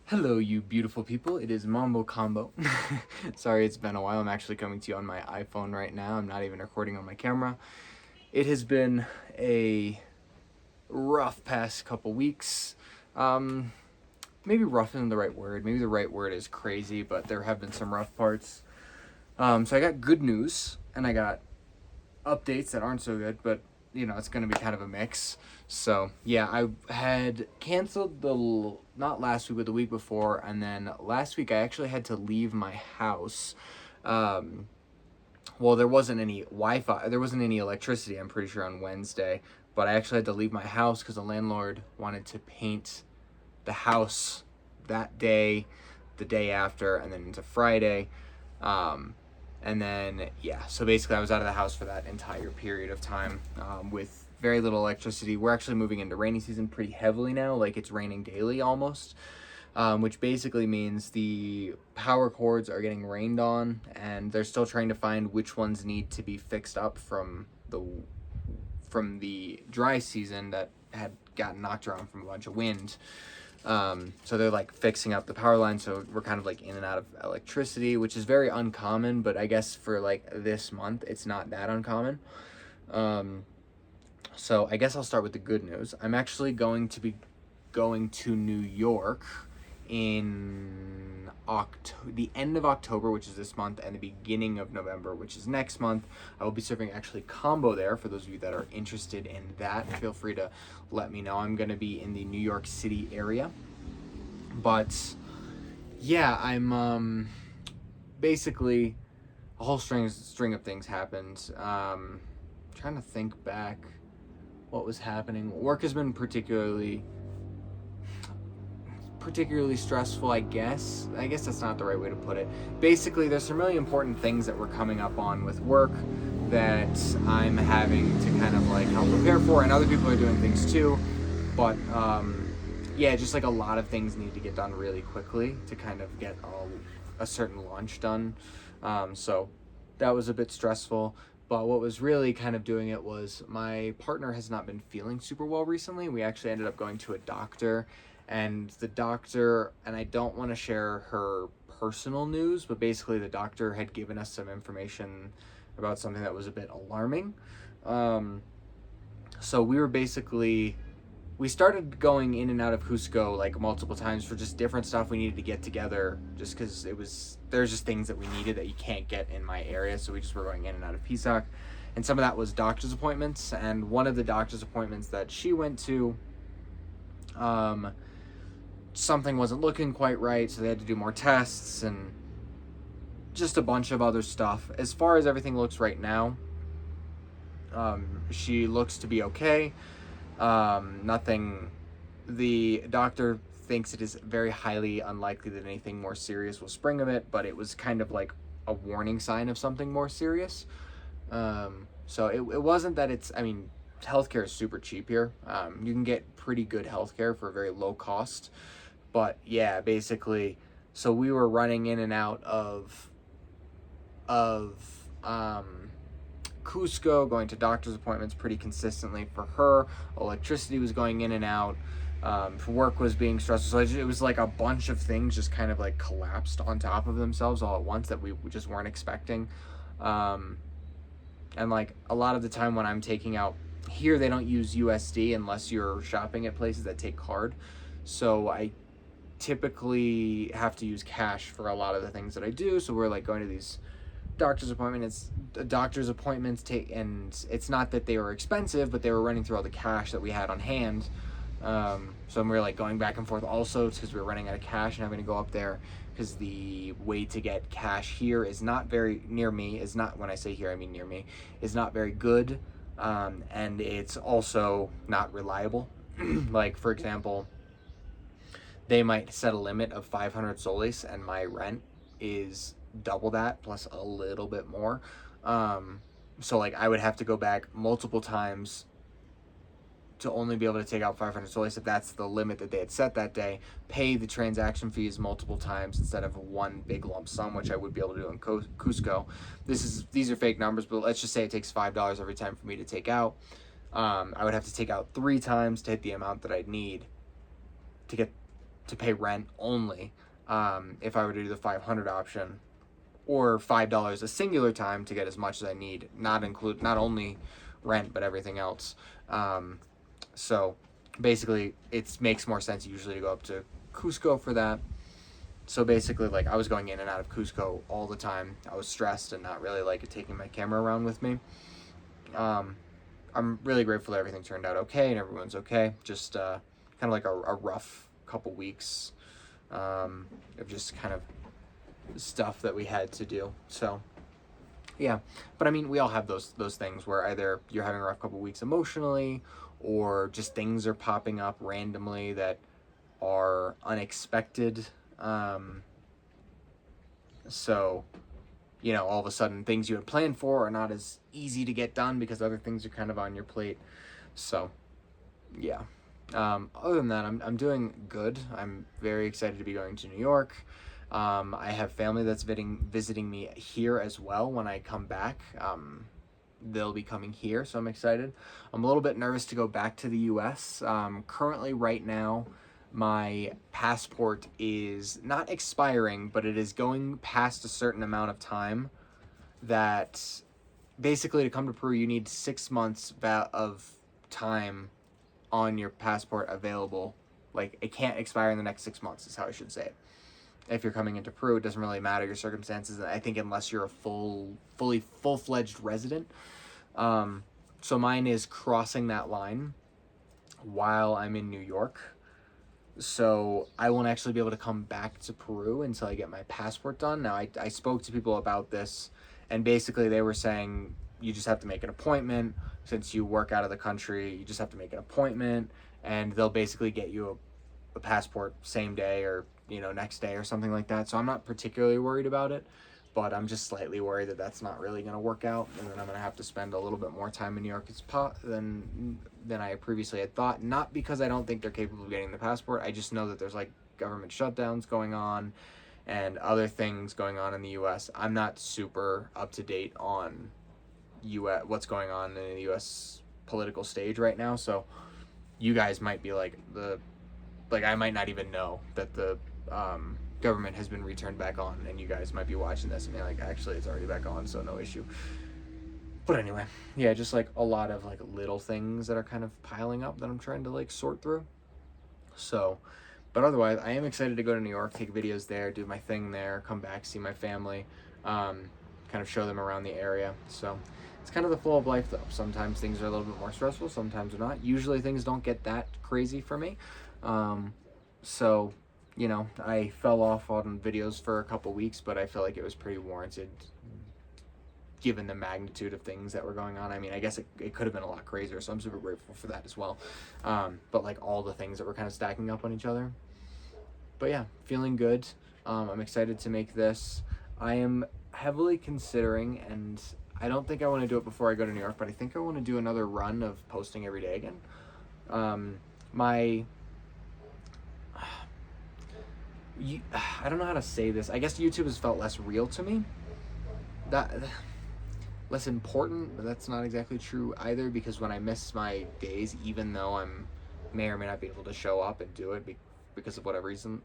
Hello, you beautiful people. It is Kambo. Sorry, it's been a while. I'm actually coming to you on my iPhone right now. I'm not even recording on my camera. It has been a rough past couple weeks. Um, Maybe rough isn't the right word. Maybe the right word is crazy, but there have been some rough parts. So I got good news, and I got updates that aren't so good, but it's going to be kind of a mix. So yeah, I had canceled not last week, but the week before, and then last week I actually had to leave my house. Um, well, there wasn't any Wi-Fi, there wasn't any electricity. I'm pretty sure on Wednesday, but I actually had to leave my house because the landlord wanted to paint the house that day, the day after, and then into Friday. Um, and then, yeah, so basically I was out of the house for that entire period of time with very little electricity. We're actually moving into rainy season pretty heavily now. Like, it's raining daily almost, which basically means the power cords are getting rained on, and they're still trying to find which ones need to be fixed up from the dry season that had gotten knocked around from a bunch of wind. So they're like fixing up the power line, so we're kind of like in and out of electricity, which is very uncommon, but I guess for like this month it's not that uncommon. So I guess I'll start with the good news. I'm actually going to be going to New York in the end of October, which is this month, and the beginning of November, which is next month. I will be serving actually Kambo there. For those of you that are interested in that, feel free to let me know. I'm going to be in the New York City area. But yeah, I'm basically a whole string of things happened. Trying to think back what was happening. Work has been particularly stressful, I guess. I guess that's not the right way to put it. Basically, there's some really important things that we're coming up on with work that I'm having to kind of like help prepare for, and other people are doing things too. But yeah, just like a lot of things need to get done really quickly to kind of get a certain launch done. So that was a bit stressful. But what was really kind of doing it was my partner has not been feeling super well recently. We actually ended up going to a doctor, and the doctor, and I don't want to share her personal news, but basically the doctor had given us some information about something that was a bit alarming. So we started going in and out of Cusco like multiple times for just different stuff we needed to get together, just because there's just things that we needed that you can't get in my area, so we just were going in and out of PSOC. And some of that was doctor's appointments, and one of the doctor's appointments that she went to, something wasn't looking quite right, so they had to do more tests and just a bunch of other stuff. As far as everything looks right now, she looks to be okay. Nothing. The doctor thinks it is very highly unlikely that anything more serious will spring of it, but it was kind of like a warning sign of something more serious. So it wasn't that healthcare is super cheap here. You can get pretty good healthcare for a very low cost. But yeah, basically, so we were running in and out of Cusco, going to doctor's appointments pretty consistently for her. Electricity was going in and out. For work was being stressful. So it was like a bunch of things just kind of like collapsed on top of themselves all at once that we just weren't expecting. And like a lot of the time when I'm taking out here, they don't use USD unless you're shopping at places that take card. So I typically have to use cash for a lot of the things that I do. So we're like going to these doctor's appointments and it's not that they were expensive, but they were running through all the cash that we had on hand. So we were like going back and forth also because we were running out of cash and having to go up there because the way to get cash here is not very near me. Is not, when I say here I mean near me, is not very good, and it's also not reliable. Like, for example, they might set a limit of 500 soles, and my rent is double that plus a little bit more. So like I would have to go back multiple times to only be able to take out 500 soles if that's the limit that they had set that day, pay the transaction fees multiple times instead of one big lump sum, which I would be able to do in Cusco. These are fake numbers, but let's just say it takes $5 every time for me to take out. I would have to take out 3 times to hit the amount that I'd need to get to pay rent only, if I were to do the 500 option, or $5 a singular time to get as much as I need, not only rent but everything else. So basically, it makes more sense usually to go up to Cusco for that. So basically, like, I was going in and out of Cusco all the time. I was stressed and not really like taking my camera around with me. I'm really grateful that everything turned out okay and everyone's okay. Just kind of like a rough couple weeks of just kind of stuff that we had to do. So yeah, but I mean, we all have those things where either you're having a rough couple weeks emotionally, or just things are popping up randomly that are unexpected. So, you know, all of a sudden things you had planned for are not as easy to get done because other things are kind of on your plate. So yeah, other than that, I'm doing good. I'm very excited to be going to New York. I have family that's visiting me here as well when I come back. They'll be coming here, so I'm excited. I'm a little bit nervous to go back to the US. Currently, right now, my passport is not expiring, but it is going past a certain amount of time that basically to come to Peru, you need 6 months of time on your passport available. Like, it can't expire in the next 6 months is how I should say it. If you're coming into Peru, it doesn't really matter your circumstances. I think unless you're a full-fledged resident. So mine is crossing that line while I'm in New York. So I won't actually be able to come back to Peru until I get my passport done. Now, I spoke to people about this, and basically they were saying you just have to make an appointment. Since you work out of the country, you just have to make an appointment, and they'll basically get you a passport same day or, you know, next day or something like that. So I'm not particularly worried about it, but I'm just slightly worried that that's not really going to work out, and then I'm going to have to spend a little bit more time in New York than I previously had thought. Not because I don't think they're capable of getting the passport. I just know that there's like government shutdowns going on and other things going on in the U.S. I'm not super up to date on what's going on in the U.S. political stage right now, so you guys might be like I might not even know that the government has been returned back on, and you guys might be watching this and be like, actually, it's already back on, so no issue. But anyway, yeah, just like a lot of like little things that are kind of piling up that I'm trying to like sort through. So, but otherwise, I am excited to go to New York, take videos there, do my thing there, come back, see my family, kind of show them around the area. So it's kind of the flow of life, though. Sometimes things are a little bit more stressful, sometimes they're not. Usually things don't get that crazy for me. So, you know, I fell off on videos for a couple weeks, but I feel like it was pretty warranted given the magnitude of things that were going on. I mean, I guess it could have been a lot crazier, so I'm super grateful for that as well. But like all the things that were kind of stacking up on each other. But yeah, feeling good. I'm excited to make this. I am heavily considering, and I don't think I want to do it before I go to New York, but I think I want to do another run of posting every day again. I don't know how to say this. I guess YouTube has felt less real to me. Less important, but that's not exactly true either, because when I miss my days, even though I'm may or may not be able to show up and do it because of whatever reason,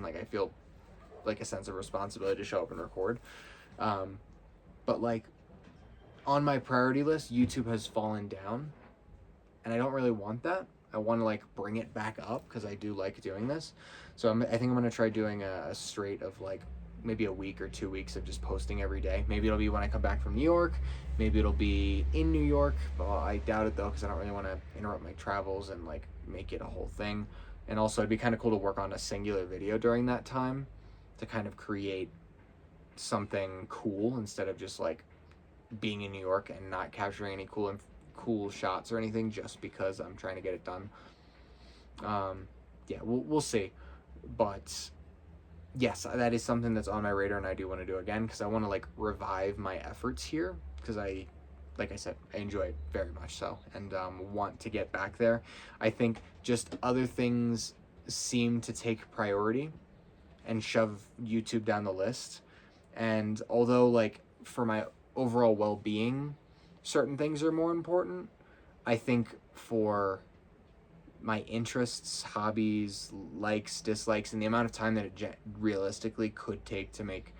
like I feel like a sense of responsibility to show up and record. But like on my priority list, YouTube has fallen down, and I don't really want that. I want to like bring it back up because I do like doing this. So I think I'm going to try doing a straight of like maybe a week or 2 weeks of just posting every day. Maybe it'll be when I come back from New York. Maybe it'll be in New York. Well, I doubt it though, because I don't really want to interrupt my travels and like make it a whole thing. And also it'd be kind of cool to work on a singular video during that time to kind of create something cool instead of just like being in New York and not capturing any cool shots or anything just because I'm trying to get it done. Yeah, we'll see. But yes, that is something that's on my radar, and I do want to do again because I want to like revive my efforts here because like I said, I enjoy it very much so, and want to get back there. I think just other things seem to take priority and shove YouTube down the list. And although like for my overall well-being, certain things are more important, I think for my interests, hobbies, likes, dislikes, and the amount of time that it realistically could take to make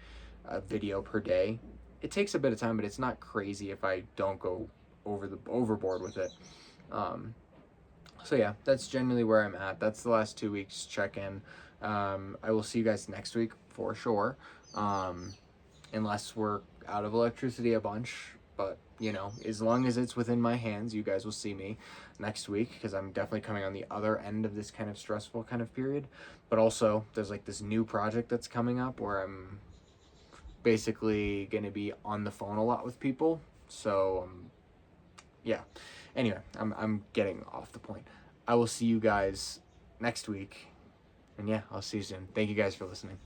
a video per day, it takes a bit of time, but it's not crazy if I don't go overboard with it. So yeah, that's generally where I'm at. That's the last 2 weeks check-in. I will see you guys next week for sure, unless we're out of electricity a bunch. But, you know, as long as it's within my hands, you guys will see me next week, because I'm definitely coming on the other end of this kind of stressful kind of period. But also, there's like this new project that's coming up where I'm basically going to be on the phone a lot with people. So, yeah. Anyway, I'm getting off the point. I will see you guys next week. And yeah, I'll see you soon. Thank you guys for listening.